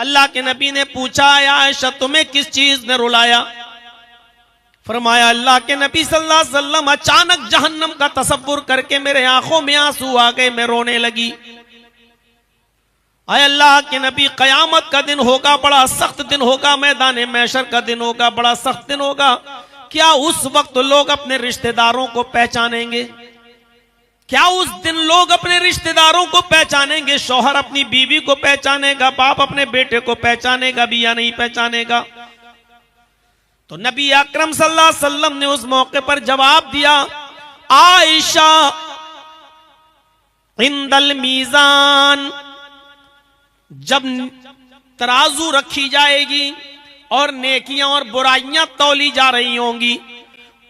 अल्लाह के नबी ने पूछा, आयशा तुम्हें किस चीज ने रुलाया? फरमाया, अल्लाह के नबी सल्लल्लाहु अलैहि वसल्लम अचानक जहन्नम का तसव्वुर करके मेरे आंखों में आंसू आ गए, मैं रोने लगी। आए अल्लाह के नबी, कयामत का दिन होगा, बड़ा सख्त दिन होगा, मैदान महशर का दिन होगा, बड़ा सख्त दिन होगा। क्या उस वक्त लोग अपने रिश्तेदारों को पहचानेंगे? क्या उस दिन लोग अपने रिश्तेदारों को पहचानेंगे? शौहर अपनी बीवी को पहचानेगा, बाप अपने बेटे को पहचानेगा भी या नहीं पहचानेगा? तो नबी अकरम सल्लल्लाहु अलैहि वसल्लम ने उस मौके पर जवाब दिया, आयशा इंदल मीजान, जब तराजू रखी जाएगी और नेकियां और बुराइयां तौली जा रही होंगी,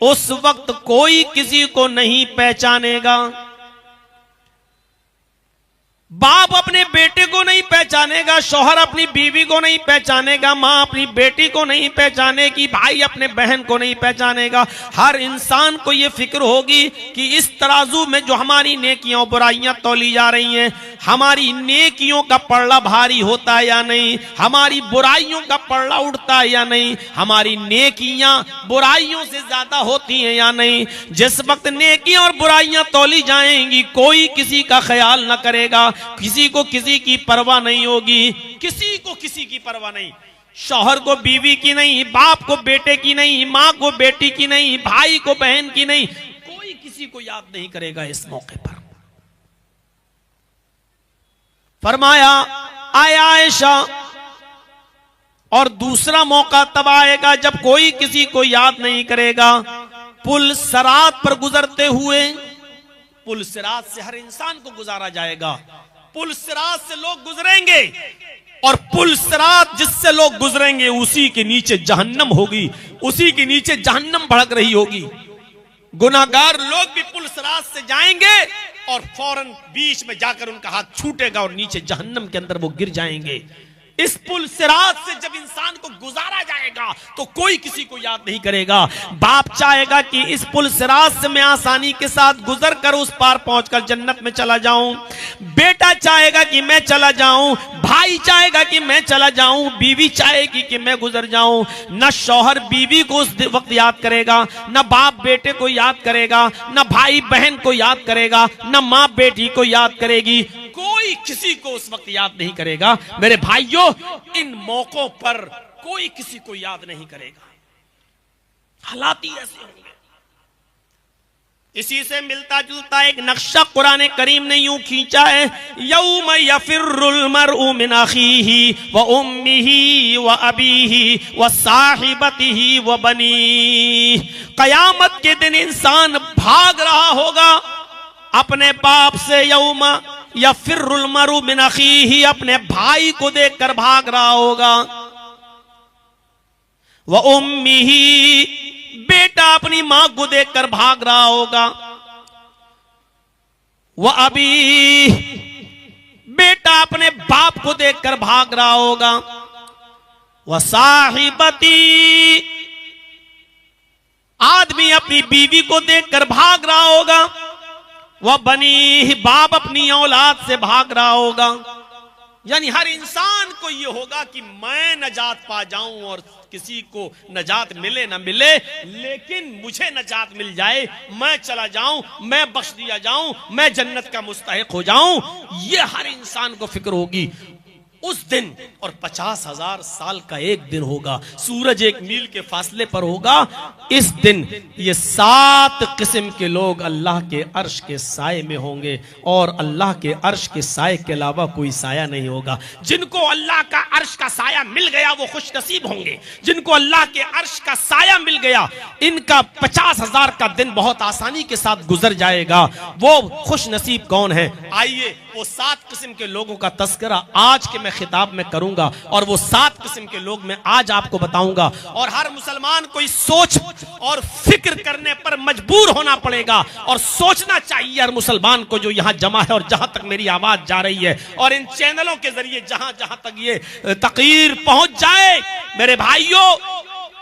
उस वक्त कोई किसी को नहीं पहचानेगा। बाप अपने बेटे को नहीं पहचानेगा, शौहर अपनी बीवी को नहीं पहचानेगा, मां अपनी बेटी को नहीं पहचानेगी, भाई अपने बहन को नहीं पहचानेगा। हर इंसान को यह फिक्र होगी कि इस तराजू में जो हमारी नेकियां और बुराइयां तौली जा रही हैं, हमारी नेकियों का पलड़ा भारी होता है या नहीं, हमारी बुराइयों का पलड़ा उठता है या नहीं, हमारी नेकियां बुराइयों से ज्यादा होती हैं या नहीं। जिस वक्त नेकियां और बुराइयां तौली जाएंगी, कोई किसी का ख्याल न करेगा, किसी को किसी की परवाह नहीं होगी, किसी को किसी की परवाह नहीं। शौहर को बीवी की नहीं, बाप को बेटे की नहीं, मां को बेटी की नहीं, भाई को बहन की नहीं, कोई किसी को याद नहीं करेगा इस मौके पर। फरमाया, आय आयशा, और दूसरा मौका तब आएगा जब कोई किसी को याद नहीं करेगा। पुल सिरात पर गुजरते हुए, पुल सिरात से हर इंसान को गुजारा जाएगा, पुल सिरात से लोग गुजरेंगे और पुल सिरात जिससे लोग गुजरेंगे उसी के नीचे जहन्नम होगी, उसी के नीचे जहन्नम भड़क रही होगी। गुनाहगार लोग भी पुल सिरात से जाएंगे और फौरन बीच में जाकर उनका हाथ छूटेगा और नीचे जहन्नम के अंदर वो गिर जाएंगे। इस पुल सिरात से जब इंसान को गुजारा जाएगा तो कोई किसी को याद नहीं करेगा। बाप चाहेगा कि इस पुल सिरात से मैं आसानी के साथ गुजर कर उस पार पहुंचकर जन्नत में चला जाऊं, बेटा चाहेगा कि मैं चला जाऊं, भाई चाहेगा कि मैं चला जाऊं, बीवी चाहेगी कि मैं गुजर जाऊं। न शौहर बीवी को उस वक्त याद करेगा, न बाप बेटे को याद करेगा, न भाई बहन को याद करेगा, न मां बेटी को याद करेगी, कोई किसी को उस वक्त याद नहीं करेगा। मेरे भाइयों, इन मौकों पर कोई किसी को याद नहीं करेगा, हालात ही ऐसे होंगे। इसी से मिलता जुलता एक नक्शा कुरान करीम ने यूं खींचा है, यौम यफिर्रुल मरउ मिन अखीही व उम्मिही व अबीही व साहिबतिही व बनीही। कयामत के दिन इंसान भाग रहा होगा अपने बाप से, यौम यफिर्रुल मरउ मिन अखीही, अपने भाई को देखकर भाग रहा होगा, व उम्मिही, बेटा अपनी मां को देखकर भाग रहा होगा, व अबी, बेटा अपने बाप को देखकर भाग रहा होगा, व साहिबती, आदमी अपनी बीवी को देखकर भाग रहा होगा, वह बनी, बाप अपनी औलाद से भाग रहा होगा। यानी हर इंसान को यह होगा कि मैं नजात पा जाऊं और किसी को नजात मिले ना मिले, लेकिन मुझे नजात मिल जाए, मैं चला जाऊं, मैं बख्श दिया जाऊं, मैं जन्नत का मुस्तहिक हो जाऊं, यह हर इंसान को फिक्र होगी उस दिन। और 50,000 साल का एक दिन होगा, सूरज 1 मील के फासले पर होगा। इस दिन ये 7 किस्म के लोग अल्लाह के अर्श के साए में होंगे और अल्लाह के अर्श के साए के अलावा कोई साया नहीं होगा। जिनको अल्लाह का अर्श का साया मिल गया वो खुश नसीब होंगे, जिनको अल्लाह के अर्श का साया मिल गया इनका 50,000 का दिन बहुत आसानी के साथ गुजर जाएगा। वो खुश नसीब कौन है? आइए वो 7 किस्म के लोगों का तस्करा आज के मैं खिताब में करूंगा और वो 7 किस्म के लोग मैं आज आपको बताऊंगा। और हर मुसलमान को इस सोच और फिक्र करने पर मजबूर होना पड़ेगा और सोचना चाहिए हर मुसलमान को जो यहां जमा है और जहां तक मेरी आवाज जा रही है और इन चैनलों के जरिए जहां जहां तक ये तकरीर पहुंच जाए, मेरे भाइयों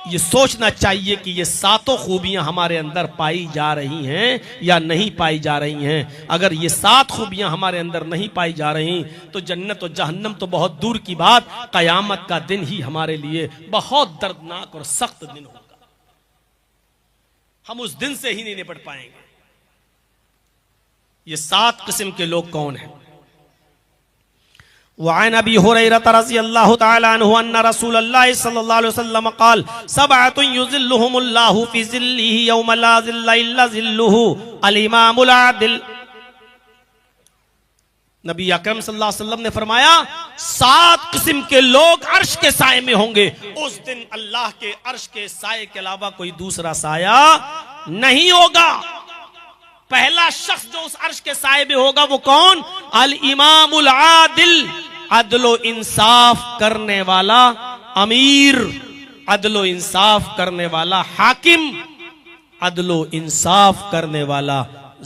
ये सोचना चाहिए कि ये सातों खूबियां हमारे अंदर पाई जा रही हैं या नहीं पाई जा रही हैं। अगर ये सात खूबियां हमारे अंदर नहीं पाई जा रही तो जन्नत और जहन्नम तो बहुत दूर की बात, कयामत का दिन ही हमारे लिए बहुत दर्दनाक और सख्त दिन होगा। हम उस दिन से ही नहीं निपट पाएंगे। ये सात किस्म के लोग कौन हैं? वअन अबी हुरैरा रज़ियल्लाहु तआला अन्हु अन्ना रसूलल्लाह सल्लल्लाहु अलैहि वसल्लम क़ाल सबअतुन युज़िल्लुहुमुल्लाहु फ़ी ज़िल्लिही यौम ला ज़िल्ला इल्ला ज़िल्लुहु अल इमामुल आदिल। नबी अकरम सल्लल्लाहु अलैहि वसल्लम ने फरमाया, सात किस्म के लोग अर्श के साए में होंगे। उस दिन अल्लाह के अर्श के साए के अलावा कोई दूसरा साया नहीं होगा। पहला शख्स जो उस अर्श के साए में होगा वो कौन? अल इमामुल आदिल, अदलो इंसाफ करने वाला अमीर, अदलो इंसाफ करने वाला हाकिम, अदलो इंसाफ करने वाला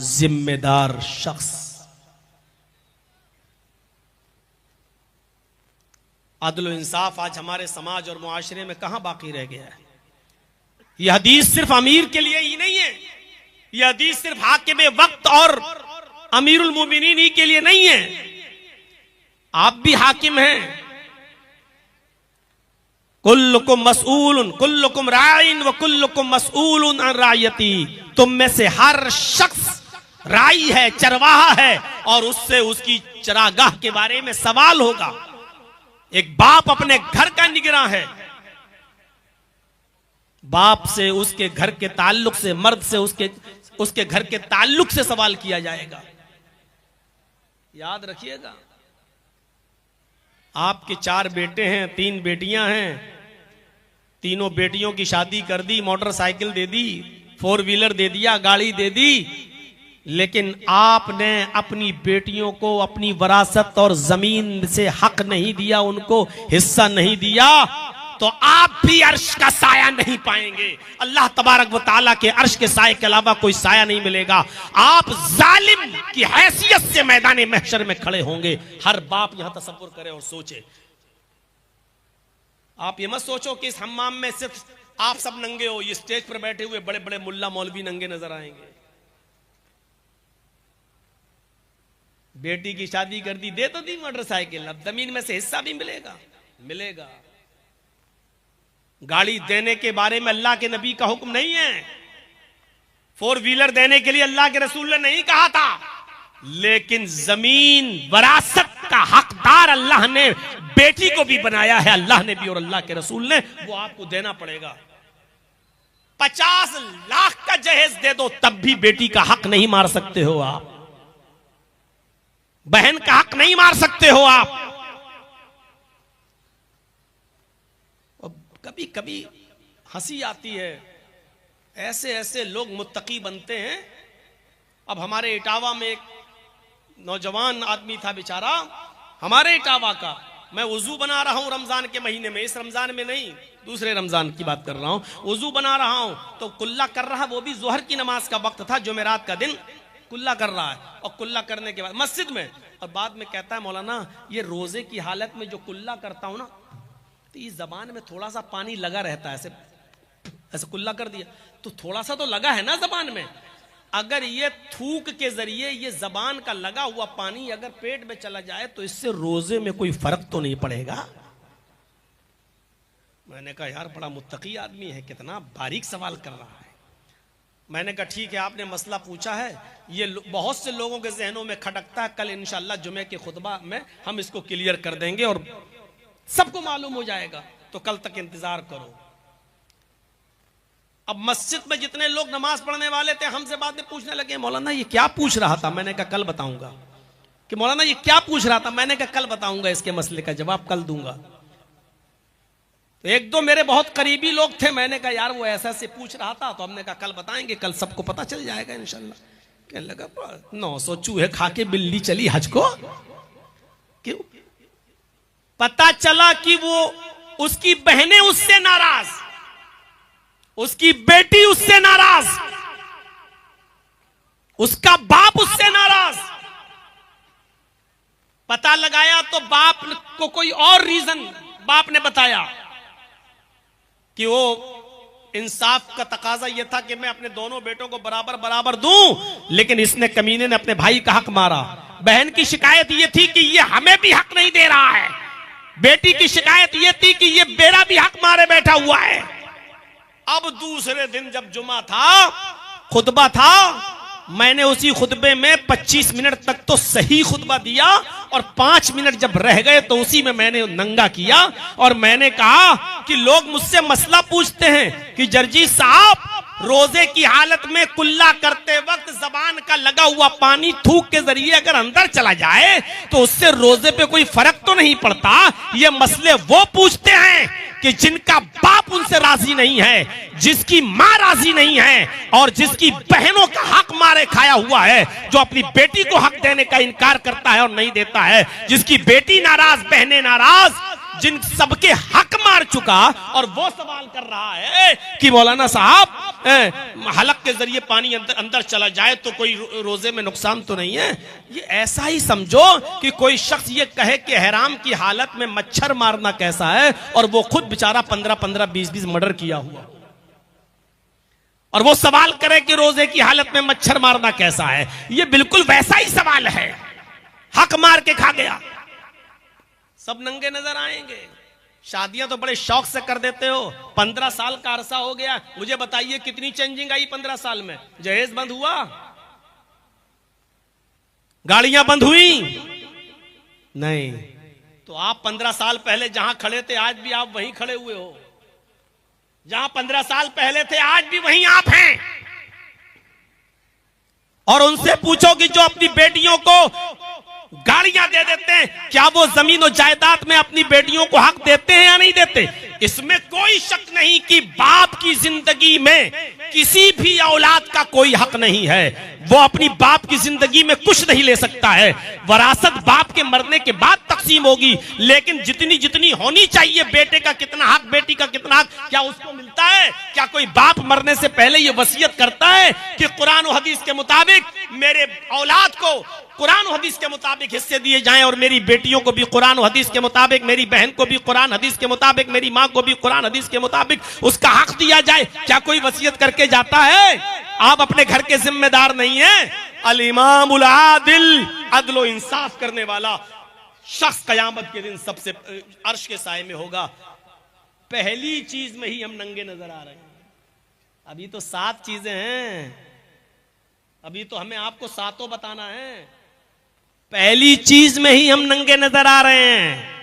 जिम्मेदार शख्स। अदलो इंसाफ आज हमारे समाज और मुआशरे में कहां बाकी रह गया है? यह हदीस सिर्फ अमीर के लिए ही नहीं है, यह हदीस सिर्फ हाकिम वक्त और अमीरुल मोमिनीन ही के लिए नहीं है। आप भी हाकिम हैं। कुल्लुकुम मसऊलुन कुल्लुकुम राइन व कुल्लुकुम मसऊलुन अन रायती। तुम में से हर शख्स राई है, चरवाहा है, और उससे उसकी चरागाह के बारे में सवाल होगा। एक बाप अपने घर का निगरान है, बाप से उसके घर के ताल्लुक से, मर्द से उसके घर के ताल्लुक से सवाल किया जाएगा। याद रखिएगा, आपके 4 बेटे हैं, 3 बेटियां हैं, तीनों बेटियों की शादी कर दी, मोटरसाइकिल दे दी, 4 व्हीलर दे दिया, गाड़ी दे दी, लेकिन आपने अपनी बेटियों को अपनी वरासत और जमीन से हक नहीं दिया, उनको हिस्सा नहीं दिया, तो आप भी अर्श का साया नहीं पाएंगे। अल्लाह तबारक व तआला के अर्श के साये के अलावा कोई साया नहीं मिलेगा। आप जालिम की हैसियत से मैदान महशर में खड़े होंगे। हर बाप यहां तसव्वुर करे और सोचे। आप ये मत सोचो कि इस हम्माम में सिर्फ आप सब नंगे हो, ये स्टेज पर बैठे हुए बड़े बड़े मुल्ला मौलवी नंगे नजर आएंगे। बेटी की शादी कर दी, दे तो दी मोटरसाइकिल, अब जमीन में से हिस्सा भी मिलेगा। मिलेगा। गाड़ी देने के बारे में अल्लाह के नबी का हुक्म नहीं है, 4 व्हीलर देने के लिए अल्लाह के रसूल ने नहीं कहा था, लेकिन जमीन वरासत का हकदार अल्लाह ने बेटी को भी बनाया है, अल्लाह ने भी और अल्लाह के रसूल ने, वो आपको देना पड़ेगा। 50 लाख का जहेज दे दो तब भी बेटी का हक नहीं मार सकते हो आप, बहन का हक नहीं मार सकते हो आप। कभी कभी हंसी आती है, ऐसे ऐसे लोग मुत्तकी बनते हैं। अब हमारे इटावा में एक नौजवान आदमी था बेचारा, हमारे इटावा का, मैं वुजू बना रहा हूं रमजान के महीने में, इस रमजान में नहीं, दूसरे रमजान की बात कर रहा हूं, वुजू बना रहा हूं तो कुल्ला कर रहा, वो भी जोहर की नमाज का वक्त था, जुमेरात का दिन, कुल्ला कर रहा है, और कुल्ला करने के बाद मस्जिद में, और बाद में कहता है मौलाना ये रोजे की हालत में जो कुल्ला करता हूं ना, तो इस जबान में थोड़ा सा पानी लगा रहता है, ऐसे ऐसे कुल्ला कर दिया तो थोड़ा सा तो लगा है ना जबान में, अगर ये थूक के जरिए ये जबान का लगा हुआ पानी अगर पेट में चला जाए तो इससे रोजे में कोई फर्क तो नहीं पड़ेगा। मैंने कहा यार बड़ा मुत्तकी आदमी है, कितना बारीक सवाल कर रहा है। मैंने कहा ठीक है, आपने मसला पूछा है, ये बहुत से लोगों के जहनों में खटकता है, कल इंशाअल्लाह जुमे के खुतबा में हम इसको क्लियर कर देंगे और सबको मालूम हो जाएगा, तो कल तक इंतजार करो। अब मस्जिद में जितने लोग नमाज पढ़ने वाले थे हमसे बाद में पूछने लगे मौलाना ये क्या पूछ रहा था, मैंने कहा कल बताऊंगा। कि मौलाना ये क्या पूछ रहा था, मैंने कहा कल बताऊंगा, इसके मसले का जवाब कल दूंगा। तो 1-2 मेरे बहुत करीबी लोग थे, मैंने कहा यार वो ऐसा ऐसे पूछ रहा था, तो हमने कहा कल बताएंगे, कल सबको पता चल जाएगा इंशाल्लाह। कहने लगा 900 चूहे खा के बिल्ली चली हज को, क्यों? पता चला कि वो उसकी बहनें उससे नाराज, उसकी बेटी उससे नाराज, उसका बाप उससे नाराज। पता लगाया तो बाप को कोई और रीजन बाप ने बताया कि वो इंसाफ का तकाजा यह था कि मैं अपने दोनों बेटों को बराबर बराबर दूं, लेकिन इसने कमीने ने अपने भाई का हक मारा। बहन की शिकायत यह थी कि ये हमें भी हक नहीं दे रहा है। बेटी की शिकायत यह थी कि ये मेरा भी हक मारे बैठा हुआ है। अब दूसरे दिन जब जुमा था, खुतबा था, मैंने उसी खुतबे में 25 मिनट तक तो सही खुतबा दिया और 5 मिनट जब रह गए तो उसी में मैंने नंगा किया और मैंने कहा कि लोग मुझसे मसला पूछते हैं कि जर्जी साहब, रोजे की हालत में कुल्ला करते वक्त जबान का लगा हुआ पानी थूक के जरिए अगर अंदर चला जाए तो उससे रोजे पे कोई फर्क तो नहीं पड़ता। ये मसले वो पूछते हैं कि जिनका बाप उनसे राजी नहीं है, जिसकी माँ राजी नहीं है और जिसकी बहनों का हक मारे खाया हुआ है, जो अपनी बेटी को हक देने का इनकार करता है और नहीं देता है, जिसकी बेटी नाराज, बहनें नाराज, जिन सबके हक मार चुका और वो सवाल कर रहा है कि मौलाना साहब हलक के जरिए पानी अंदर चला जाए तो कोई रोजे में नुकसान तो नहीं है। ये ऐसा ही समझो कि कोई शख्स ये कहे कि हराम की हालत में मच्छर मारना कैसा है और वो खुद बेचारा 15-15, 20-20 मर्डर किया हुआ, और वो सवाल करे कि रोजे की हालत में मच्छर मारना कैसा है। ये बिल्कुल वैसा ही सवाल है। हक मार के खा गया। सब नंगे नजर आएंगे। शादियां तो बड़े शौक से कर देते हो। 15 साल का अरसा हो गया, मुझे बताइए कितनी चेंजिंग आई 15 साल में? जहेज बंद हुआ, गाड़ियां बंद हुई नहीं। तो आप 15 साल पहले जहां खड़े थे आज भी आप वहीं खड़े हुए हो। जहां 15 साल पहले थे आज भी वहीं आप हैं। और उनसे पूछो कि जो अपनी बेटियों को गाड़ियां दे देते हैं, क्या वो जमीन और जायदाद में अपनी बेटियों को हक देते हैं या नहीं देते? इसमें कोई शक नहीं कि बाप की जिंदगी में किसी भी औलाद का कोई हक नहीं है। वो अपनी बाप की जिंदगी में कुछ नहीं ले सकता है। वरासत बाप के मरने के बाद तकसीम होगी, लेकिन जितनी जितनी होनी चाहिए, बेटे का कितना हक, बेटी का कितना हक, क्या उसको मिलता है? क्या कोई बाप मरने से पहले ये वसीयत करता है कि कुरान और हदीस के मुताबिक मेरे औलाद को कुरान और हदीस के मुताबिक हिस्से दिए जाएं और मेरी बेटियों को भी कुरान और हदीस के मुताबिक, मेरी बहन को भी कुरान हदीस के मुताबिक, मेरी माँ को भी कुरान हदीस के मुताबिक उसका हक दिया जाए? क्या कोई वसीयत करके जाता है? आप अपने घर के जिम्मेदार नहीं हैं। अल इमामुल आदिल, अदल व इंसाफ करने वाला शख्स कयामत के दिन सबसे अर्श के साए में होगा। पहली चीज में ही हम नंगे नजर आ रहे हैं। अभी तो 7 चीजें हैं, अभी तो हमें आपको 7 बताना है। पहली चीज में ही हम नंगे नजर आ रहे हैं।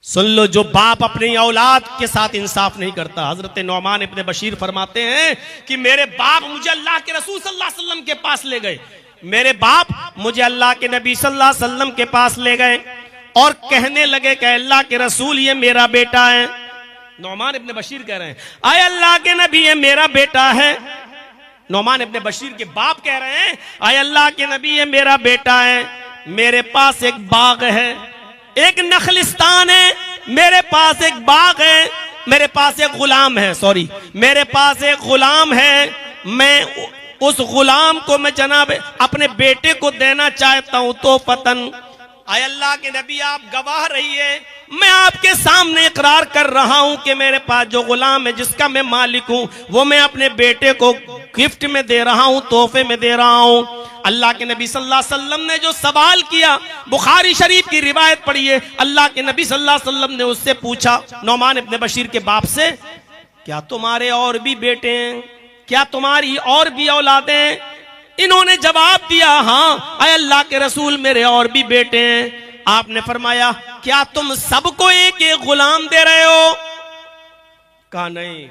सुन लो, जो बाप अपनी औलाद के साथ इंसाफ नहीं करता। हजरत नौमान इब्ने बशीर फरमाते हैं कि मेरे बाप मुझे अल्लाह के रसूल सल्लल्लाहु अलैहि वसल्लम के पास ले गए। मेरे बाप मुझे अल्लाह के नबी सल्लल्लाहु अलैहि वसल्लम के पास ले गए और कहने लगे कि अल्लाह के रसूल, ये मेरा बेटा है। नौमान इब्ने बशीर कह रहे हैं, आए अल्लाह के नबी, ये मेरा बेटा है। नौमान इब्ने बशीर के बाप कह रहे हैं, आए अल्लाह के नबी, ये मेरा बेटा है। मेरे पास एक बाग है, एक नखलिस्तान है, मेरे पास एक बाग है, मेरे पास एक गुलाम है, सॉरी, मेरे पास एक गुलाम है। मैं उस गुलाम को मैं जनाब अपने बेटे को देना चाहता हूं। तो फतन, आए अल्लाह के नबी, आप गवाह रहिए, मैं आपके सामने इकरार कर रहा हूं कि मेरे पास जो गुलाम है, जिसका मैं मालिक हूं, वो मैं अपने बेटे को गिफ्ट में दे रहा हूं, तोहफे में दे रहा हूं। अल्लाह के नबी सल्लल्लाहु अलैहि वसल्लम ने जो सवाल किया, बुखारी शरीफ की रिवायत पढ़िए, अल्लाह के नबी सल्लल्लाहु अलैहि वसल्लम ने उससे पूछा, नौमान इब्ने बशीर के बाप से, क्या तुम्हारे और भी बेटे हैं? क्या तुम्हारी और भी औलादें? इन्होंने जवाब दिया, हाँ अय अल्लाह के रसूल, मेरे और भी बेटे हैं। आपने फरमाया, क्या तुम सबको एक एक गुलाम दे रहे हो? कहा नहीं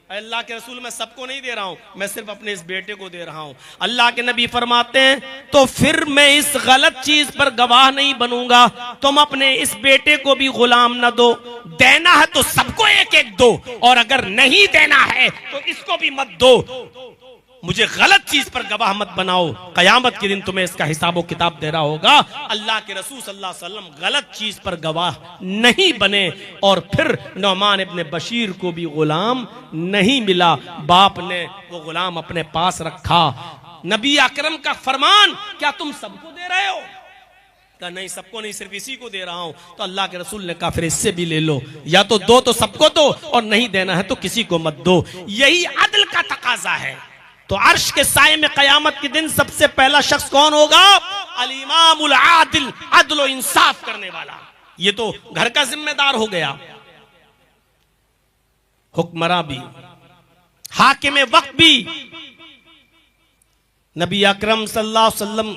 अल्लाह के रसूल, मैं सबको नहीं दे रहा हूं, मैं सिर्फ अपने इस बेटे को दे रहा हूं। अल्लाह के नबी फरमाते हैं, तो फिर मैं इस गलत चीज पर गवाह नहीं बनूंगा। तुम अपने इस बेटे को भी गुलाम न दो, देना है तो सबको एक एक दो, और अगर नहीं देना है तो इसको भी मत दो। मुझे गलत चीज पर गवाह मत बनाओ, कयामत के दिन तुम्हें इसका हिसाब किताब देना होगा। अल्लाह के रसूल सल्लल्लाहु अलैहि वसल्लम गलत चीज पर गवाह नहीं बने, और फिर नौमान इब्ने बशीर को भी गुलाम नहीं मिला। बाप ने वो गुलाम अपने पास रखा। नबी अकरम का फरमान, क्या तुम सबको दे रहे हो? कहा नहीं, सबको नहीं, सिर्फ इसी को दे रहा हूं। तो अल्लाह के रसूल ने कहा फिर इससे भी ले लो, या तो दो तो सबको दो, और नहीं देना है तो किसी को मत दो। यही अदल का तकाजा है। तो अर्श के साये में कयामत के दिन सबसे पहला शख्स कौन होगा? अल इमामुल आदिल, अदल और इंसाफ करने वाला। ये तो घर का जिम्मेदार हो गया, हुक्मरां भी, हाकिम वक्त भी। नबी अकरम सल्लल्लाहु अलैहि वसल्लम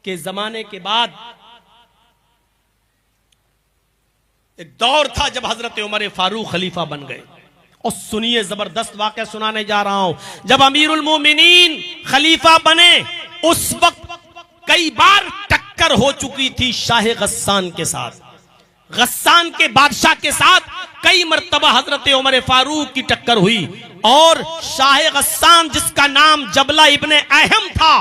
के जमाने के बाद एक दौर था जब हजरत उमर फारूक खलीफा बन गए। और सुनिए, जबरदस्त वाकया सुनाने जा रहा हूं। जब अमीरुल मोमिनीन खलीफा बने, उस वक्त कई बार टक्कर हो चुकी थी शाह गस्सान के साथ। गस्सान के बादशाह के साथ कई मर्तबा हजरत उमर फारूक की टक्कर हुई। और शाह गस्सान, जिसका नाम जबला इब्ने अहम था,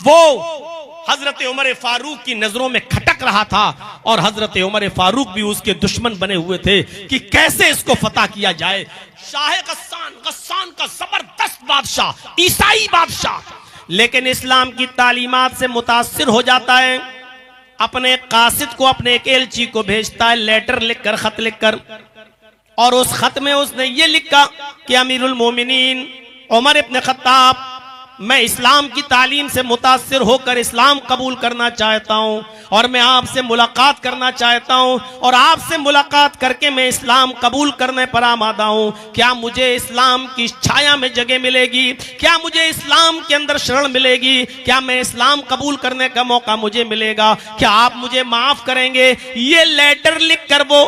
वो हजरत उमर फारूक की नजरों में खटक रहा था। और हजरत उमर फारूक भी उसके दुश्मन बने हुए थे कि कैसे इसको फतह किया जाए। शाह गस्सान का जबरदस्त बादशाह, ईसाई बादशाह, लेकिन इस्लाम की तालीमात से मुतासिर हो जाता है। अपने कासिद को, अपने एक एलची को भेजता है, लेटर लिखकर, खत लिखकर। और उस खत में उसने ये लिखा कि अमीरुल मोमिनीन उमर इब्न खत्ताब, मैं इस्लाम की तालीम से मुतासिर होकर इस्लाम कबूल करना चाहता हूं, और मैं आपसे मुलाकात करना चाहता हूं, और आपसे मुलाकात करके मैं इस्लाम कबूल करने पर आमादा हूं। क्या मुझे इस्लाम की छाया में जगह मिलेगी? क्या मुझे इस्लाम के अंदर शरण मिलेगी? क्या मैं इस्लाम कबूल करने का मौका मुझे मिलेगा? क्या आप मुझे माफ करेंगे? ये लेटर लिख कर वो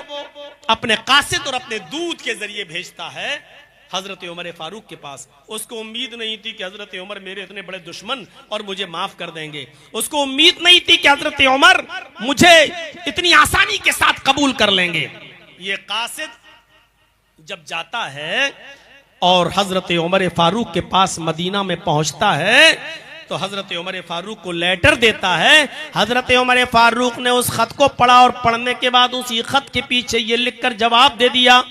अपने कासिद और अपने दूत के जरिए भेजता है हजरत उमर फारूक के पास। उसको उम्मीद नहीं थी कि हजरत उमर मेरे इतने बड़े दुश्मन और मुझे माफ कर देंगे। उसको उम्मीद नहीं थी कि हजरत उमर मुझे इतनी आसानी के साथ कबूल कर लेंगे। ये कासिद जब जाता है और हजरत उमर फारूक के पास मदीना में पहुंचता है, तो हजरत उमर फारूक को लेटर देता है। हजरत उमर फारूक ने उस खत को पढ़ा और पढ़ने के बाद उसी खत के पीछे ये लिखकर जवाब दे दिया,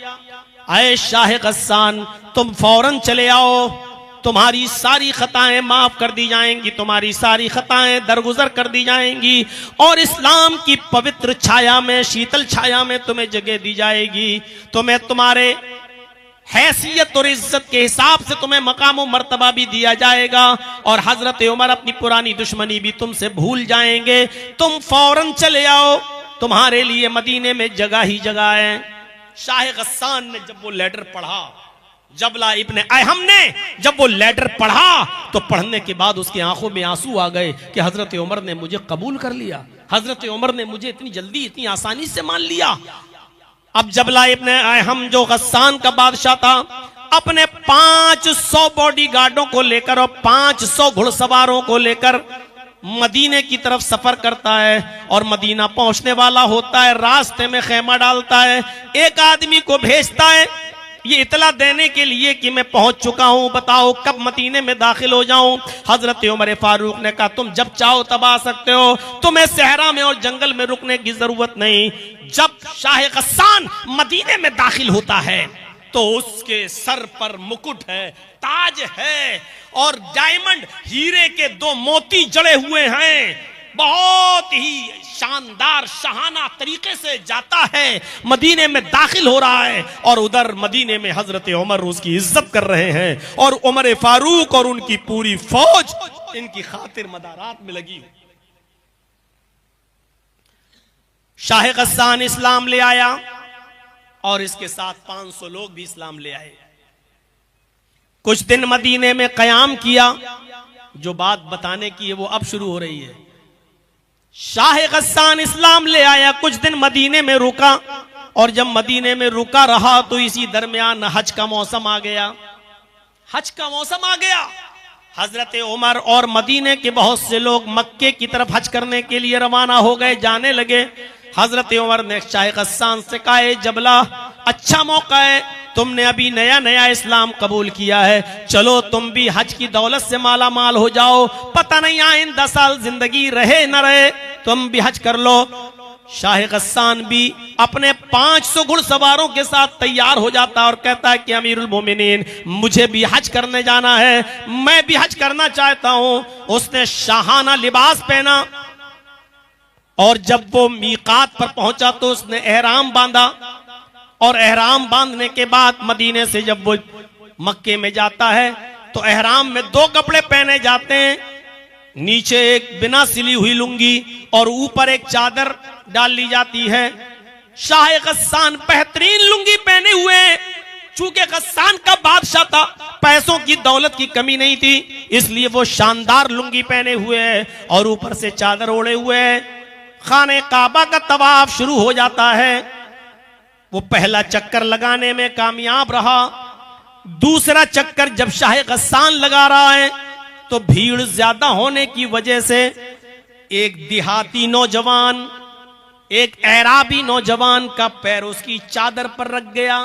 ऐ शाह गस्सान, तुम फौरन चले आओ, तुम्हारी सारी खताएं माफ कर दी जाएंगी, तुम्हारी सारी खताएं दरगुजर कर दी जाएंगी, और इस्लाम की पवित्र छाया में, शीतल छाया में तुम्हें जगह दी जाएगी। तुम्हें तुम्हारे हैसियत और इज्जत के हिसाब से तुम्हें मकाम और मर्तबा भी दिया जाएगा, और हजरत उमर अपनी पुरानी दुश्मनी भी तुमसे भूल जाएंगे। तुम फौरन चले आओ, तुम्हारे लिए मदीने में जगह ही जगह है। शाह गस्सान ने जब वो लेटर पढ़ा, जबला इब्ने अहम ने जब वो लेटर पढ़ा, तो पढ़ने के बाद उसकी आंखों में आंसू आ गए कि हजरत उमर ने मुझे कबूल कर लिया, हजरत उमर ने मुझे इतनी जल्दी, इतनी आसानी से मान लिया। अब जबला इब्ने अहम जो गस्सान का बादशाह था, अपने 500 बॉडीगार्डों को लेकर और 500 घुड़सवारों को लेकर मदीने की तरफ सफर करता है, और मदीना पहुंचने वाला होता है। रास्ते में खेमा डालता है, एक आदमी को भेजता है ये इतला देने के लिए कि मैं पहुंच चुका हूं, बताओ कब मदीने में दाखिल हो जाऊं। हजरत उमर फारूक ने कहा, तुम जब चाहो तब आ सकते हो, तुम्हें सहरा में और जंगल में रुकने की जरूरत नहीं। जब शाह गस्सान मदीने में दाखिल होता है तो उसके सर पर मुकुट है, ताज है, और डायमंड, हीरे के 2 मोती जड़े हुए हैं। बहुत ही शानदार शाहाना तरीके से जाता है, मदीने में दाखिल हो रहा है, और उधर मदीने में हजरत उमर उसकी इज्जत कर रहे हैं, और उमर फारूक और उनकी पूरी फौज इनकी खातिर मदारात में लगी। शाह गस्सान इस्लाम ले आया, और इसके साथ 500 लोग भी इस्लाम ले आए। कुछ दिन मदीने में कयाम किया। जो बात बताने की है वो अब शुरू हो रही है। शाह गस्सान इस्लाम ले आया, कुछ दिन मदीने में रुका, और जब मदीने में रुका रहा तो इसी दरमियान हज का मौसम आ गया। हज का मौसम आ गया। हजरत उमर और मदीने के बहुत से लोग मक्के की तरफ हज करने के लिए रवाना हो गए, जाने लगे। हजरत उमर ने शाह गस्सान से कहा, जबला अच्छा मौका है, तुमने अभी नया नया इस्लाम कबूल किया है, चलो तुम भी हज की दौलत से माला माल हो जाओ, पता नहीं आइंदा साल जिंदगी रहे न रहे, तुम भी हज कर लो। शाह गस्सान भी अपने 500 घुड़सवारों के साथ तैयार हो जाता और कहता है कि अमीरुल मोमिनीन, मुझे भी हज करने जाना है, मैं भी हज करना चाहता हूं। उसने शाहाना लिबास पहना, और जब वो मीकात पर पहुंचा तो उसने एहराम बांधा, और एहराम बांधने के बाद मदीने से जब वो मक्के में जाता है तो एहराम में 2 कपड़े पहने जाते हैं, नीचे एक बिना सिली हुई लुंगी और ऊपर एक चादर डाल ली जाती है। शाह गस्सान बेहतरीन लुंगी पहने हुए, चूंकि गस्सान का बादशाह था, पैसों की दौलत की कमी नहीं थी, इसलिए वो शानदार लुंगी पहने हुए है और ऊपर से चादर ओढ़े हुए है। खाने काबा का तवाफ शुरू हो जाता है। वो पहला चक्कर लगाने में कामयाब रहा। दूसरा चक्कर जब शाह गस्सान लगा रहा है तो भीड़ ज्यादा होने की वजह से एक देहाती नौजवान, एक एराबी नौजवान का पैर उसकी चादर पर रख गया।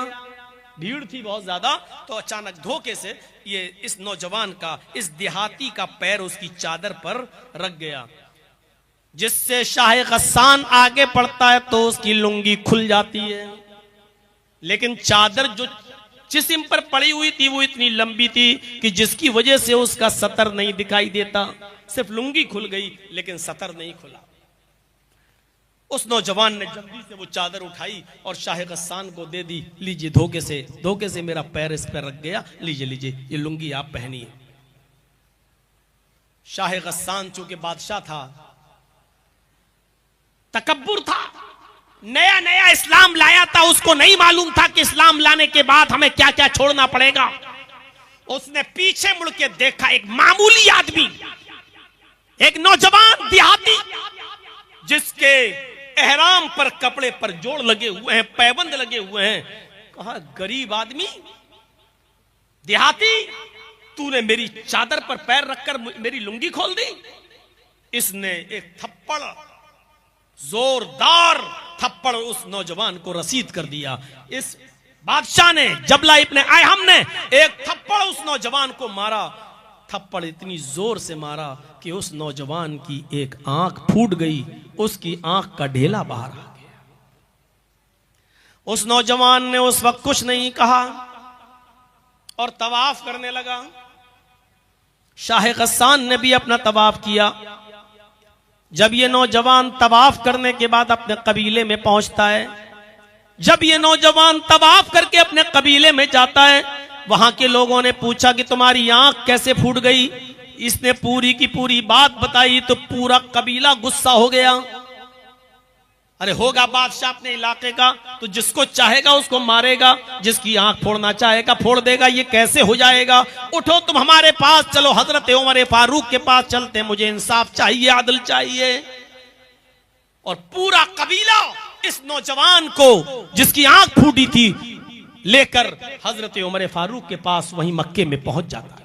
भीड़ थी बहुत ज्यादा, तो अचानक धोखे से ये इस नौजवान का, इस देहाती का पैर उसकी चादर पर रख गया, जिससे शाह गस्सान आगे बढ़ता है तो उसकी लुंगी खुल जाती है। लेकिन चादर जो जिस्म पर पड़ी हुई थी वो इतनी लंबी थी कि जिसकी वजह से उसका सतर नहीं दिखाई देता। सिर्फ लुंगी खुल गई लेकिन सतर नहीं खुला। उस नौजवान ने जल्दी से वो चादर उठाई और शाह गस्सान को दे दी। लीजिए, धोखे से मेरा पैर इस पर रख गया, लीजिए ये लुंगी आप पहनिए। शाह गस्सान चूंकि बादशाह था, तकब्बुर था, नया नया इस्लाम लाया था, उसको नहीं मालूम था कि इस्लाम लाने के बाद हमें क्या क्या छोड़ना पड़ेगा। उसने पीछे मुड़ के देखा, एक मामूली आदमी, एक नौजवान देहाती जिसके एहराम पर कपड़े पर जोड़ लगे हुए हैं, पैबंद लगे हुए हैं। कहा, गरीब आदमी, देहाती, तूने मेरी चादर पर पैर रखकर मेरी लुंगी खोल दी। इसने एक थप्पड़, जोरदार थप्पड़ उस नौजवान को रसीद कर दिया। इस बादशाह ने, जबला इब्ने अयहम ने एक थप्पड़ उस नौजवान को मारा। थप्पड़ इतनी जोर से मारा कि उस नौजवान की एक आंख फूट गई, उसकी आंख का ढेला बाहर आ गया। उस नौजवान ने उस वक्त कुछ नहीं कहा और तवाफ करने लगा। शाह गस्सान ने भी अपना तवाफ किया। जब ये नौजवान तवाफ करने के बाद अपने कबीले में पहुंचता है, जब ये नौजवान तवाफ करके अपने कबीले में जाता है, वहां के लोगों ने पूछा कि तुम्हारी आंख कैसे फूट गई। इसने पूरी की पूरी बात बताई तो पूरा कबीला गुस्सा हो गया। अरे होगा बादशाह अपने इलाके का तो जिसको चाहेगा उसको मारेगा, जिसकी आंख फोड़ना चाहेगा फोड़ देगा, ये कैसे हो जाएगा। उठो तुम हमारे पास चलो, हजरत उमर फारूक के पास चलते, मुझे इंसाफ चाहिए, आदल चाहिए। और पूरा कबीला इस नौजवान को जिसकी आंख फूटी थी लेकर हजरत उमर फारूक के पास वहीं मक्के में पहुंच जाता है।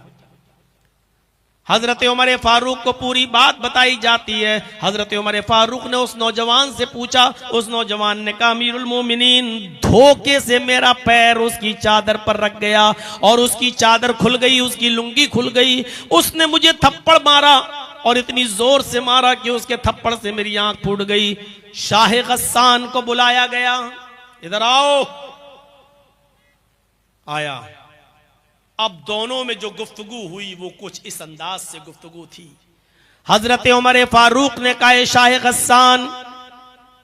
हजरत उमर फारूक को पूरी बात बताई जाती है। हजरत उमर फारूक ने उस नौजवान से पूछा, उस नौजवान ने कहा, अमीरुल मोमिनीन, धोखे से मेरा पैर उसकी चादर पर रख गया और उसकी चादर खुल गई, उसकी लुंगी खुल गई। उसने मुझे थप्पड़ मारा और इतनी जोर से मारा कि उसके थप्पड़ से मेरी आंख फूट गई। शाह गस्सान को बुलाया गया, इधर आओ। आया। अब दोनों में जो गुफ्तगू हुई वो कुछ इस अंदाज से गुफ्तगू थी। हजरत उमर फारूक ने कहा, शाह गस्सान,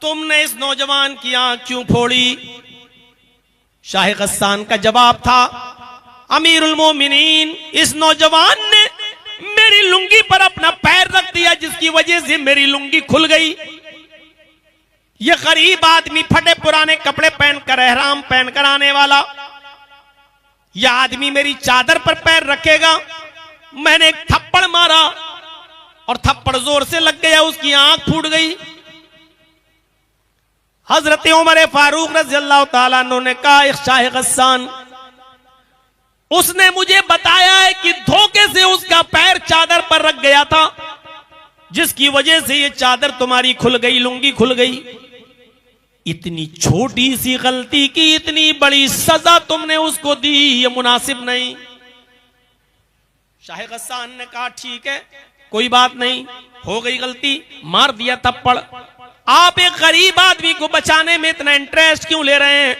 तुमने इस नौजवान की आंख क्यों फोड़ी? शाह गस्सान का जवाब था, अमीरुल मोमिनीन, इस नौजवान ने मेरी लुंगी पर अपना पैर रख दिया जिसकी वजह से मेरी लुंगी खुल गई। यह गरीब आदमी, फटे पुराने कपड़े पहनकर, एहराम पहनकर आने वाला, यह आदमी मेरी चादर पर पैर रखेगा। मैंने एक थप्पड़ मारा और थप्पड़ जोर से लग गया, उसकी आंख फूट गई। हजरत उमर फारूक रज़ियल्लाहु ताला अन्हु ने कहा, शाह गस्सान, उसने मुझे बताया है कि धोखे से उसका पैर चादर पर रख गया था, जिसकी वजह से ये चादर तुम्हारी खुल गई, लुंगी खुल गई। इतनी छोटी सी गलती की इतनी बड़ी सजा तुमने उसको दी, ये मुनासिब नहीं। शाह गस्सान ने कहा, ठीक है, कोई बात नहीं, हो गई गलती, मार दिया थप्पड़। आप एक गरीब आदमी को बचाने में इतना इंटरेस्ट क्यों ले रहे हैं?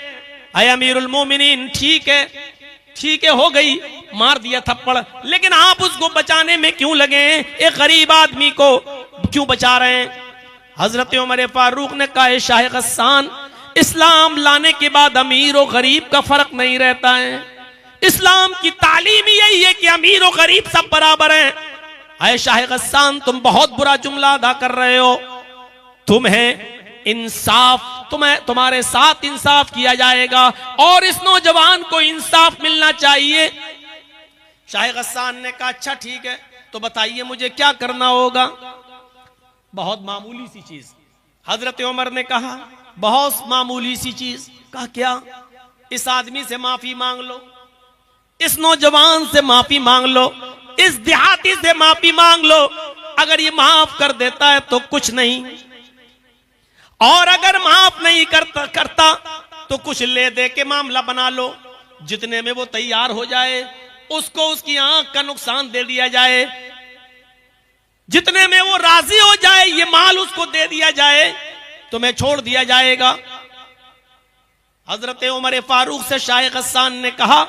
अय अमीरुल मोमिनीन, ठीक है, हो गई, मार दिया थप्पड़, लेकिन आप उसको बचाने में क्यों लगे हैं? एक गरीब आदमी को क्यों बचा रहे हैं? हजरत उमर फारूक ने कहा, शाह गस्सान, इस्लाम लाने के बाद अमीर और गरीब का फर्क नहीं रहता है। इस्लाम की तालीम यही है कि अमीर और गरीब सब बराबर हैं। अय शाह गस्सान, तुम बहुत बुरा जुमला अदा कर रहे हो। तुम्हें इंसाफ, तुम्हारे साथ इंसाफ किया जाएगा और इस नौजवान को इंसाफ मिलना चाहिए। शाह गस्सान ने कहा, अच्छा ठीक है, तो बताइए मुझे क्या करना होगा। बहुत मामूली सी चीज। हजरत उमर ने कहा, बहुत मामूली सी चीज। कहा क्या? इस आदमी से माफी मांग लो, इस नौजवान से माफी मांग लो, इस देहाती से माफी मांग लो। अगर ये माफ कर देता है तो कुछ नहीं, और अगर माफ नहीं करता तो कुछ ले दे के मामला बना लो। जितने में वो तैयार हो जाए उसको उसकी आंख का नुकसान दे दिया जाए, जितने में वो राजी हो जाए ये माल उसको दे दिया जाए, तुम्हें छोड़ दिया जाएगा। हजरत उमर फारूक से शाह गस्सान ने कहा,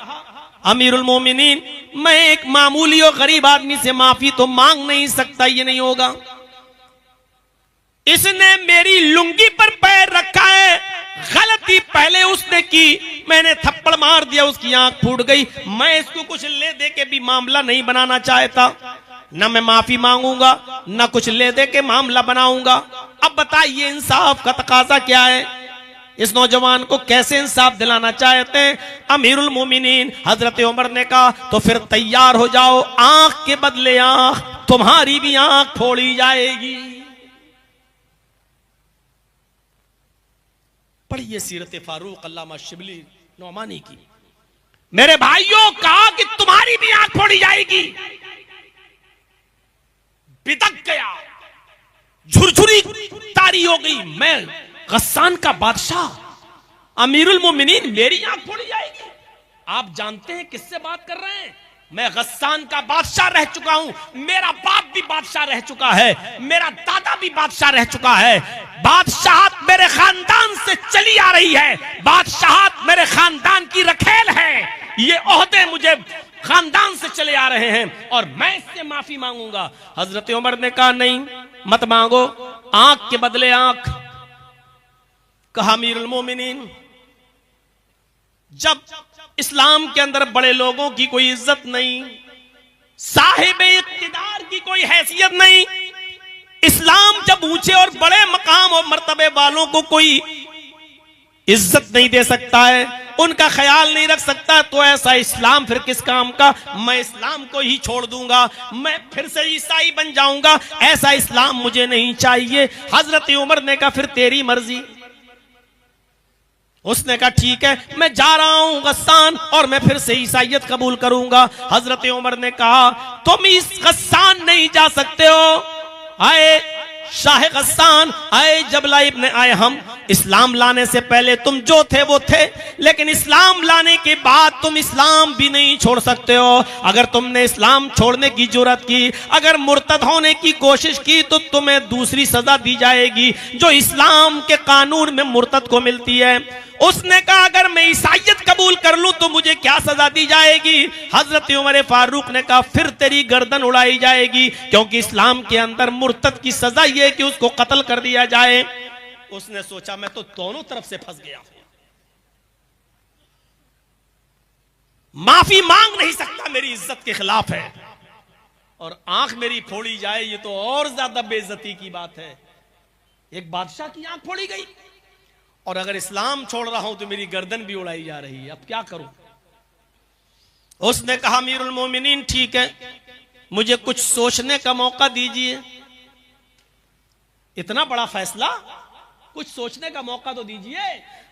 अमीरुल मोमिनीन, मैं एक मामूली और गरीब आदमी से माफी तो मांग नहीं सकता, ये नहीं होगा। इसने मेरी लुंगी पर पैर रखा है, गलती पहले उसने की, मैंने थप्पड़ मार दिया, उसकी आंख फूट गई। मैं इसको कुछ ले दे के भी मामला नहीं बनाना चाहता, न मैं माफी मांगूंगा न कुछ ले दे के मामला बनाऊंगा। अब बताइए इंसाफ का तकाजा क्या है? इस नौजवान को कैसे इंसाफ दिलाना चाहते हैं? अमीरुल मोमिनीन हजरत उमर ने कहा, तो फिर तैयार हो जाओ, आंख के बदले आंख, तुम्हारी भी आंख फोड़ी जाएगी। पढ़िए सीरत फारूक अल्लामा शिबली नौमानी की। मेरे भाइयों, कहा कि तुम्हारी भी आंख फोड़ी जाएगी। बिदक गया, झुरझुरी तारी हो गई। मैं गस्सान का बादशाह, अमीरुल मोमिनीन, मेरी आंख फोड़ी जाएगी। आप जानते हैं किससे बात कर रहे हैं? मैं गस्सान का बादशाह रह चुका हूं, मेरा बाप भी बादशाह रह चुका है, मेरा दादा भी बादशाह रह चुका है। बादशाहत मेरे खानदान से चली आ रही है, बादशाहत मेरे खानदान की रखेल है। ये ओहदे मुझे खानदान से चले आ रहे हैं और मैं इससे माफी मांगूंगा। हजरत उमर ने कहा, नहीं मत मांगो, आंख के बदले आंख। कहा, अमीरुल मोमिनीन, जब इस्लाम के अंदर बड़े लोगों की कोई इज्जत नहीं, साहिब इख्तिदार की कोई हैसियत नहीं, इस्लाम जब ऊंचे और बड़े मकाम और मर्तबे वालों को कोई इज्जत नहीं दे सकता है, उनका ख्याल नहीं रख सकता, तो ऐसा इस्लाम फिर किस काम का? मैं इस्लाम को ही छोड़ दूंगा, मैं फिर से ईसाई बन जाऊंगा, ऐसा इस्लाम मुझे नहीं चाहिए। हजरत उमर ने कहा, फिर तेरी मर्जी। उसने कहा, ठीक है, मैं जा रहा हूं गस्सान, और मैं फिर से ईसाइयत कबूल करूंगा। हजरत उमर ने कहा, तुम इस गस्सान नहीं जा सकते हो। आए शाह गस्सान, आए जबला इब्न आए, हम इस्लाम लाने से पहले तुम जो थे वो थे, लेकिन इस्लाम लाने के बाद तुम इस्लाम भी नहीं छोड़ सकते हो। अगर तुमने इस्लाम छोड़ने की जुर्रत की, अगर मुर्तद होने की कोशिश की, तो तुम्हें दूसरी सजा दी जाएगी जो इस्लाम के कानून में मुर्तद को मिलती है। उसने कहा, अगर मैं ईसाइयत कबूल कर लूं तो मुझे क्या सजा दी जाएगी? हजरत उमर फारूक ने कहा, फिर तेरी गर्दन उड़ाई जाएगी, क्योंकि इस्लाम के अंदर मुर्तद की सजा यह है कि उसको कत्ल कर दिया जाए। उसने सोचा, मैं तो दोनों तरफ से फंस गया, माफी मांग नहीं सकता, मेरी इज्जत के खिलाफ है, और आंख मेरी फोड़ी जाए, ये तो और ज्यादा बेइज्जती की बात है। एक बादशाह की आंख फोड़ी गई, और अगर इस्लाम छोड़ रहा हूं तो मेरी गर्दन भी उड़ाई जा रही है, अब क्या करूं? उसने कहा, अमीरुल मोमिनीन, ठीक है, मुझे कुछ सोचने का मौका दीजिए। इतना बड़ा फैसला, कुछ सोचने का मौका तो दीजिए।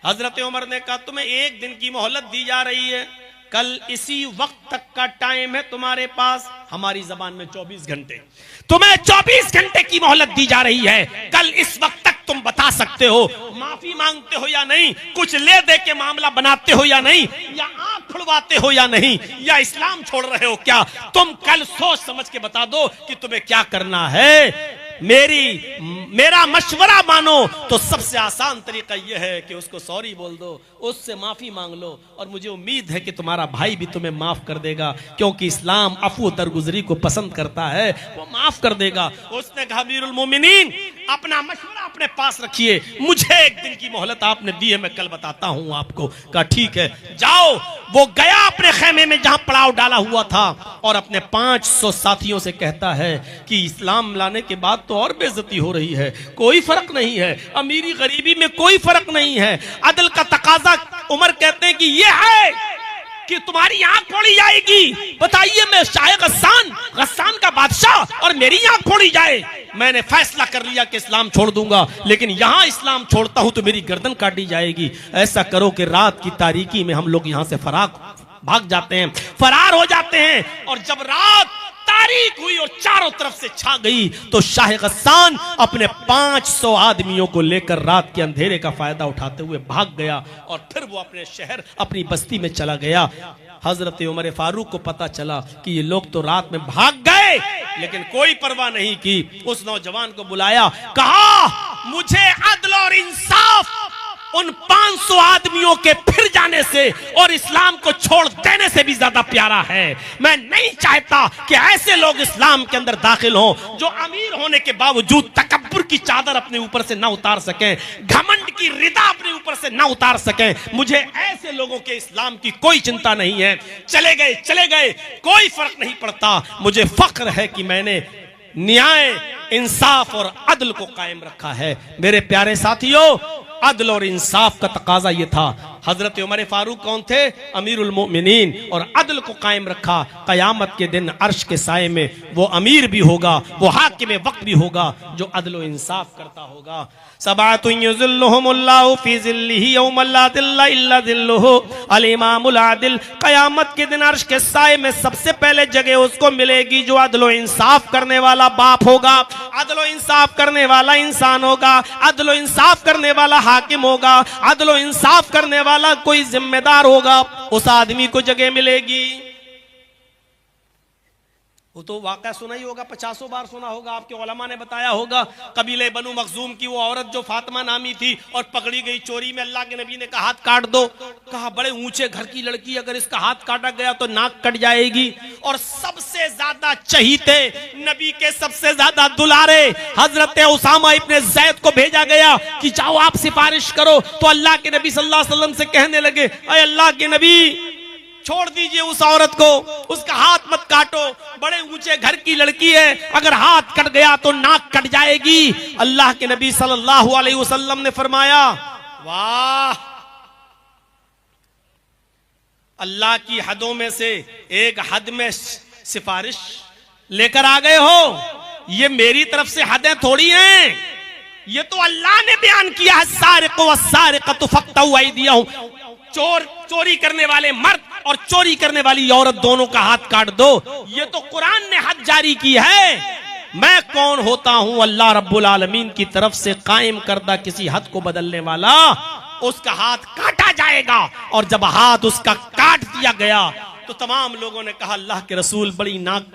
हजरत उमर ने कहा, तुम्हें एक दिन की मोहलत दी जा रही है, कल इसी वक्त तक का टाइम है तुम्हारे पास। हमारी जबान में 24 घंटे, तुम्हें 24 घंटे की मोहलत दी जा रही है। कल इस वक्त तक तुम बता सकते हो, माफी मांगते हो या नहीं, कुछ ले दे के मामला बनाते हो या नहीं, या आंख खुलवाते हो या नहीं, या इस्लाम छोड़ रहे हो क्या? तुम कल सोच समझ के बता दो कि तुम्हें क्या करना है। मेरा मशवरा मानो तो सबसे आसान तरीका यह है कि उसको सॉरी बोल दो, उससे माफी मांग लो, और मुझे उम्मीद है कि तुम्हारा भाई भी तुम्हें माफ कर देगा, क्योंकि इस्लाम अफू दरगुजरी को पसंद करता है, वो माफ कर देगा। उसने कहा, अमीरुल मोमिनीन, अपना मशवरा अपने पास रखिए, मुझे एक दिन की मोहलत आपने दी है, मैं कल बताता हूं आपको। कहा ठीक है जाओ। वो गया अपने खेमे में जहां पड़ाव डाला हुआ था और अपने 500 साथियों से कहता है कि इस्लाम लाने के बाद तो और बेइज्जती हो रही है, कोई फर्क नहीं है, अमीरी गरीबी में कोई फर्क नहीं है, अदल का तकाजा। उमर कहते हैं कि यह है कि तुम्हारी आंख फोड़ी जाएगी। बताइए, मैं शाह गस्सान का बादशाह और मेरी आंख फोड़ी जाए? मैंने फैसला कर लिया कि इस्लाम छोड़ दूंगा, लेकिन यहां इस्लाम छोड़ता हूं तो मेरी गर्दन काटी जाएगी। ऐसा करो कि रात की तारीकी में हम लोग यहां से भाग जाते हैं, फरार हो जाते हैं। और जब रात तारीख हुई और चारों तरफ से छा गई तो शाह गस्सान अपने 500 आदमियों को लेकर रात के अंधेरे का फायदा उठाते हुए भाग गया और फिर वो अपने शहर, अपनी बस्ती में चला गया। हजरत उमर फारूक को पता चला कि ये लोग तो रात में भाग गए, लेकिन कोई परवाह नहीं की। उस नौजवान को बुलाया, कहा मुझे अदल और इंसाफ उन 500 आदमियों के फिर जाने से और इस्लाम को छोड़ देने से भी ज्यादा प्यारा है। मैं नहीं चाहता कि ऐसे लोग इस्लाम के अंदर दाखिल हों जो अमीर होने के बावजूद तकब्बुर की चादर अपने ऊपर से ना उतार सकें, घमंड की रिदा अपने ऊपर से ना उतार सकें। मुझे ऐसे लोगों के इस्लाम की कोई चिंता नहीं है। चले गए, कोई फर्क नहीं पड़ता। मुझे फख्र है कि मैंने न्याय, इंसाफ और अदल को कायम रखा है। मेरे प्यारे साथियों, अदल और इंसाफ का तकाजा यह था। हजरत उमर फारूक कौन थे? अमीरुल मोमिनीन। और अदल को कायम रखा। कयामत के दिन अर्श के साए में वो अमीर भी होगा, वो हाकिम वक्त भी होगा जो अदल और इंसाफ करता होगा। सबातुन युज़िल्लुहुमुल्लाहु फी ज़िल्लिही यौम ला ज़िल्ला इल्ला ज़िल्लुहु अल इमामुल आदिल। कयामत के दिन अर्श के साए में सबसे पहले जगह उसको मिलेगी जो अदल और इंसाफ करने वाला बाप होगा, अदल और इंसाफ करने वाला इंसान होगा, अदल और इंसाफ करने वाला हाकिम होगा, अदल और इंसाफ करने वाला कोई जिम्मेदार होगा। उस आदमी को जगह मिलेगी। वो तो वाक़या सुना ही होगा, 50 बार सुना होगा, आपके उलमा ने बताया होगा। कबीले बनु मखजूम की वो औरत जो फातिमा नामी थी और पकड़ी गई चोरी में, अल्लाह के नबी ने कहा हाथ काट दो। कहा बड़े ऊंचे घर की लड़की, अगर इसका हाथ काटा गया तो नाक कट जाएगी। और सबसे ज्यादा चहीते नबी के, सबसे ज्यादा दुलारे हजरत उसामा इब्ने ज़ैद को भेजा गया कि जाओ आप सिफारिश करो। तो अल्लाह के नबी सल्लल्लाहु अलैहि वसल्लम से कहने लगे, अरे अल्लाह के नबी छोड़ दीजिए उस औरत को, उसका हाथ मत काटो, बड़े ऊंचे घर की लड़की है, अगर हाथ कट गया तो नाक कट जाएगी। अल्लाह के नबी सल्लल्लाहु अलैहि वसल्लम ने फरमाया, वाह, अल्लाह की हदों में से एक हद में सिफारिश लेकर आ गए हो। ये मेरी तरफ से हदें थोड़ी हैं, ये तो अल्लाह ने बयान किया है। सारिक़ु वस्सारिक़तु फ़क़्तऊ अयदियहुम, चोरी करने वाले मर्द और चोरी करने वाली औरत दोनों का हाथ काट दो। ये तो कुरान ने हद जारी की है। मैं कौन होता हूं? अल्लाह रब्बुल आलमीन की तरफ से कायम करदा किसी हद को बदलने वाला। उसका हाथ काटा जाएगा और जब हाथ उसका काट दिया गया तो तमाम लोगों ने कहा, अल्लाह के रसूल बड़ी नाक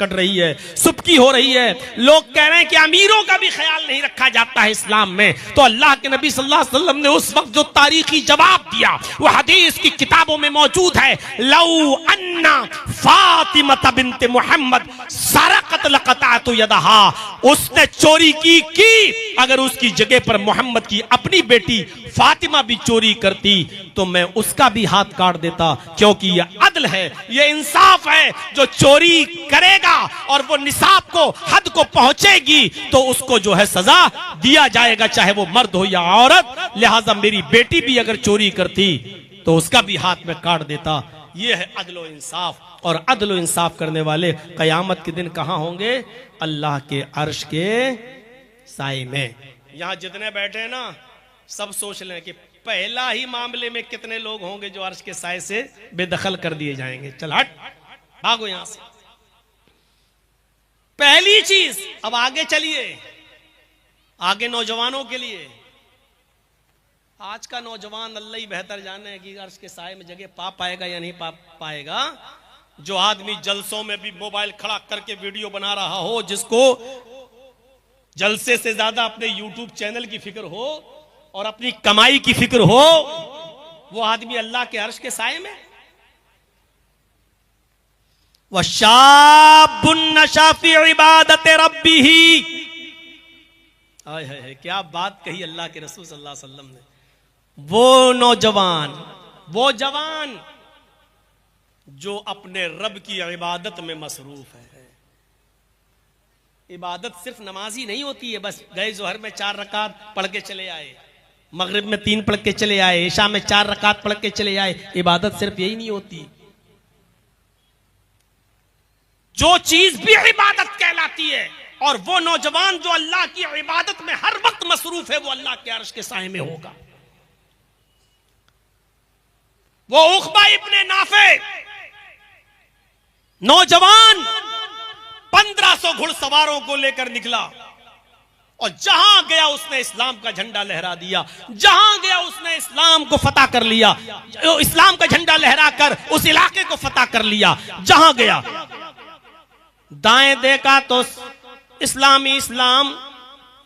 कट रही है, सुबकी हो रही है। लोग कह रहे हैं कि अमीरों का भी ख्याल नहीं रखा जाता है इस्लाम में। तो अल्लाह के नबी सल्लल्लाहु अलैहि वसल्लम ने उस वक्त जो तारीखी जवाब दिया वो हदीस की किताबों में मौजूद है। लौ अन्ना फातिमा बिन्त मुहम्मद सरकत लक़तअतु यदहा, उसने चोरी की, अगर उसकी जगह पर मोहम्मद की अपनी बेटी फातिमा भी चोरी करती तो मैं उसका भी हाथ काट देता, क्योंकि यह अदल है, यह इंसाफ है। जो चोरी करेगा और वो निसाब को, हद को पहुंचेगी तो उसको जो है सजा दिया जाएगा, चाहे वो मर्द हो या औरत। लिहाजा मेरी बेटी भी अगर चोरी करती तो उसका भी हाथ में काट देता। यह है अदल और इंसाफ। और अदल और इंसाफ करने वाले कयामत के दिन कहां होंगे? अल्लाह के अर्श के साए में। यहां जितने बैठे ना, सब सोच लें कि पहला ही मामले में कितने लोग होंगे जो अर्श के साए से बेदखल कर दिए जाएंगे। चल हट, भागो यहां से। पहली चीज। अब आगे चलिए, आगे नौजवानों के लिए। आज का नौजवान अल्लाह ही बेहतर जाने कि अर्श के साए में जगह पा पाएगा या नहीं पा पाएगा। जो आदमी जलसों में भी मोबाइल खड़ा करके वीडियो बना रहा हो, जिसको जलसे से ज्यादा अपने यूट्यूब चैनल की फिक्र हो और अपनी कमाई की फिक्र हो, वो आदमी अल्लाह के अर्श के साए में। वशाबुन नशा फी इबादत रब्बिही, हाय हाय, क्या बात कही अल्लाह के रसूल सल्लल्लाहु अलैहि वसल्लम ने। वो नौजवान, वो जवान जो अपने रब की इबादत में मसरूफ है। इबादत सिर्फ नमाज ही नहीं होती है, बस गए जोहर में 4 रकात पढ़ के चले आए, मगरिब में 3 पढ़ के चले आए, ईशा में 4 रकात पढ़ के चले आए। इबादत सिर्फ यही नहीं होती। जो चीज भी इबादत कहलाती है, और वो नौजवान जो अल्लाह की इबादत में हर वक्त मसरूफ है, वो अल्लाह के अर्श के साए में होगा। वो उक़बा इब्ने नाफे नौजवान 1500 घुड़सवारों को लेकर निकला, और जहां गया उसने इस्लाम का झंडा लहरा दिया। जहां गया उसने इस्लाम को फतह कर लिया, इस्लाम का झंडा लहराकर उस इलाके को फतह कर लिया। जहां गया, दाएं देखा तो इस्लामी इस्लाम,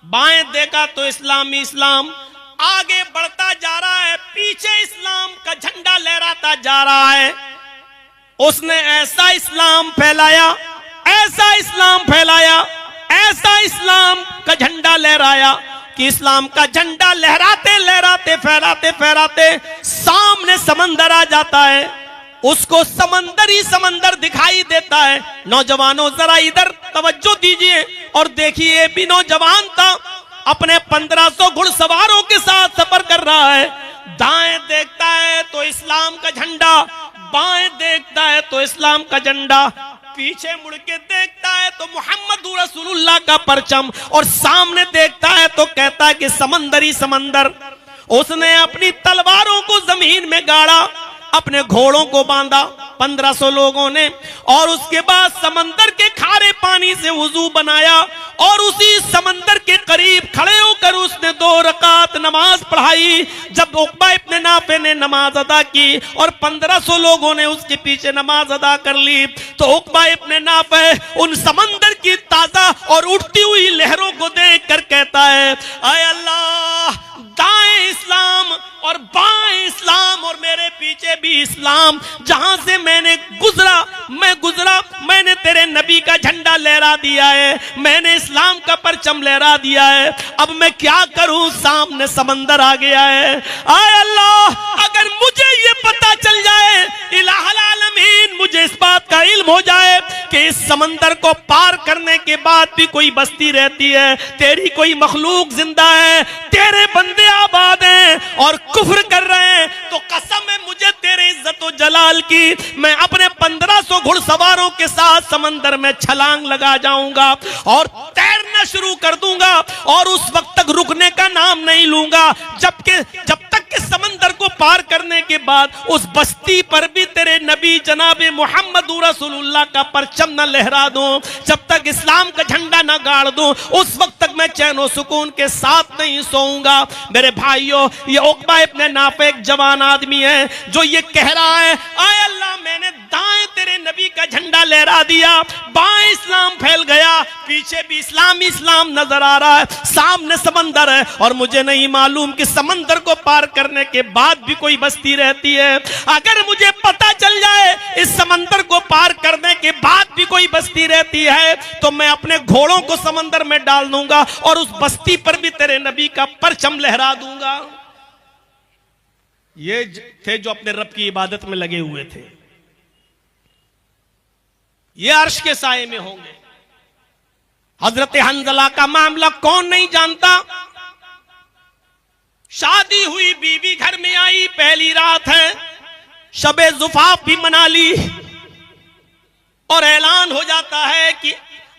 बाएं देखा तो इस्लामी इस्लाम। आगे बढ़ता जा रहा है, पीछे इस्लाम का झंडा लहराता जा रहा है। उसने ऐसा इस्लाम फैलाया, ऐसा इस्लाम फैलाया, ऐसा इस्लाम का झंडा लहराया कि इस्लाम का झंडा लहराते लहराते फहराते फहराते सामने समंदर आ जाता है। उसको समंदर ही समंदर दिखाई देता है। नौजवानों जरा इधर तवज्जो दीजिए और देखिए, भी नौजवान था, अपने 1500 घुड़सवारों के साथ सफर कर रहा है। दाएं देखता है तो इस्लाम का झंडा, बाएं देखता है तो इस्लाम का झंडा, पीछे मुड़ के देखता है तो मुहम्मद रसूलुल्लाह का परचम, और सामने देखता है तो कहता है कि समंदर ही समंदर। उसने अपनी तलवारों को जमीन में गाड़ा, अपने घोड़ों को बांधा 1500 लोगों ने, और उसके बाद समंदर के खारे पानी से वुजू बनाया, और उसी समंदर के करीब खड़े होकर उसने 2 रकात नमाज पढ़ाई। जब उक़बा इब्ने नाफे ने नमाज अदा की और 1500 लोगों ने उसके पीछे नमाज अदा कर ली, तो उक़बा इब्ने नाफे उन समंदर की ताजा और उठती हुई लहरों को देखकर कहता है, आय अल्लाह, दाएं इस्लाम और बाएं इस्लाम और मेरे पीछे भी इस्लाम। जहां से मैंने गुजरा, मैंने तेरे नबी का झंडा लहरा दिया है, मैंने इस्लाम का परचम लहरा दिया है। अब मैं क्या करूं, सामने समंदर आ गया है। आय अल्लाह, अगर मुझे ये पता चल जाए, इलाहुल आलमीन, मुझे इस बात का इल्म हो जाए कि इस समंदर को पार करने के बाद भी कोई बस्ती रहती है, तेरी कोई मखलूक जिंदा है, तेरे बंदे आबाद हैं और कुफ्र कर रहे हैं, तो कसम है मुझे तेरे इज्जत और जलाल की, मैं अपने 1500 घुड़सवारों के साथ समंदर में छलांग लगा जाऊंगा और तैरना शुरू कर दूंगा, और उस वक्त तक रुकने का नाम नहीं लूंगा जब तक कि समंदर को पार करने के बाद उस बस्ती पर भी तेरे नबी जनाब मुहम्मद रसूलुल्लाह का परचम न लहरा दूं, जब तक इस्लाम का झंडा न गाड़ दूं, उस वक्त तक मैं चैन और सुकून के साथ नहीं सोऊंगा। मेरे भाइयों, ये उक़बा इब्ने नाफे एक जवान आदमी है जो ये कह रहा है, आय अल्लाह, मैंने दाएं तेरे नबी का झंडा लहरा दिया, बाएं इस्लाम फैल गया, पीछे भी इस्लाम नजर आ रहा है, सामने समंदर है, और मुझे नहीं मालूम कि समंदर को पार करने के बाद भी कोई बस्ती रहती है। अगर मुझे पता चल जाए इस समंदर को पार करने के बाद भी कोई बस्ती रहती है, तो मैं अपने घोड़ों को समंदर में डाल दूंगा और उस बस्ती पर भी तेरे नबी का परचम लहरा दूंगा। ये थे जो अपने रब की इबादत में लगे हुए थे। ये अर्श के साए में होंगे। हजरत हंजला का मामला कौन नहीं जानता। शादी हुई, बीवी घर में आई, पहली रात है, शबे ज़ुफ़ाफ़ भी मना ली, और ऐलान हो जाता है कि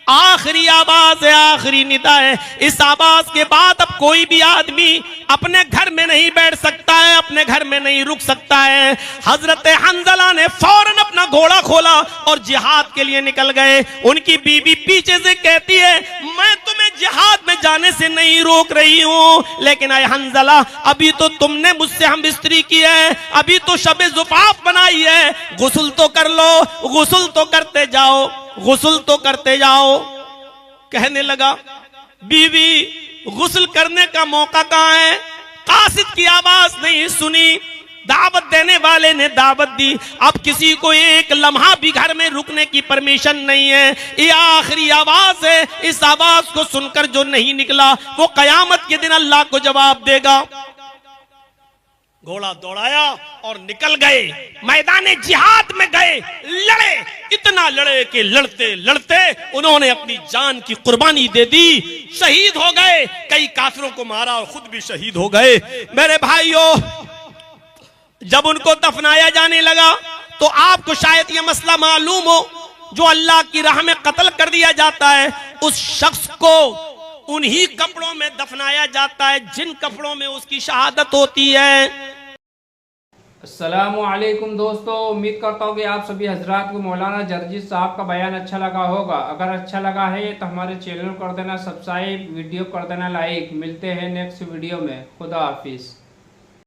आखिरी आवाज है, आखिरी निदा है। इस आवाज के बाद अब कोई भी आदमी अपने घर में नहीं बैठ सकता है, अपने घर में नहीं रुक सकता है। हजरत हंजला ने फौरन अपना घोड़ा खोला और जिहाद के लिए निकल गए। उनकी बीवी पीछे से कहती है, मैं तुम्हें जिहाद में जाने से नहीं रोक रही हूं, लेकिन आए हंजला, अभी तो तुमने मुझसे हम बिस्तरी की है, अभी तो शबे ज़ुफ़ाफ़ बनाई है, गुस्ल तो कर लो, गुस्ल तो करते जाओ, गुस्ल तो करते जाओ। कहने लगा, बीवी गुस्ल करने का मौका कहां है? कासिद की आवाज नहीं सुनी, दावत देने वाले ने दावत दी। अब किसी को एक लम्हा भी घर में रुकने की परमिशन नहीं है। ये आखिरी आवाज है, इस आवाज को सुनकर जो नहीं निकला वो कयामत के दिन अल्लाह को जवाब देगा। घोड़ा दौड़ाया और निकल गए, मैदाने जिहाद में गए, लड़े, इतना लड़े कि लड़ते लड़ते उन्होंने अपनी जान की कुर्बानी दे दी, शहीद हो गए। कई काफिरों को मारा और खुद भी शहीद हो गए। मेरे भाइयों, जब उनको दफनाया जाने लगा तो आपको शायद यह मसला मालूम हो, जो अल्लाह की राह में कत्ल कर दिया जाता है उस शख्स को उन्हीं कपड़ों में दफनाया जाता है जिन कपड़ों में उसकी शहादत होती है। अस्सलामु अलैकुम दोस्तों, उम्मीद करता हूँ कि आप सभी हजरात को मौलाना जर्जी साहब का बयान अच्छा लगा होगा। अगर अच्छा लगा है तो हमारे चैनल को कर देना सब्सक्राइब, वीडियो कर देना लाइक। मिलते हैं नेक्स्ट वीडियो में। खुदा हाफिज।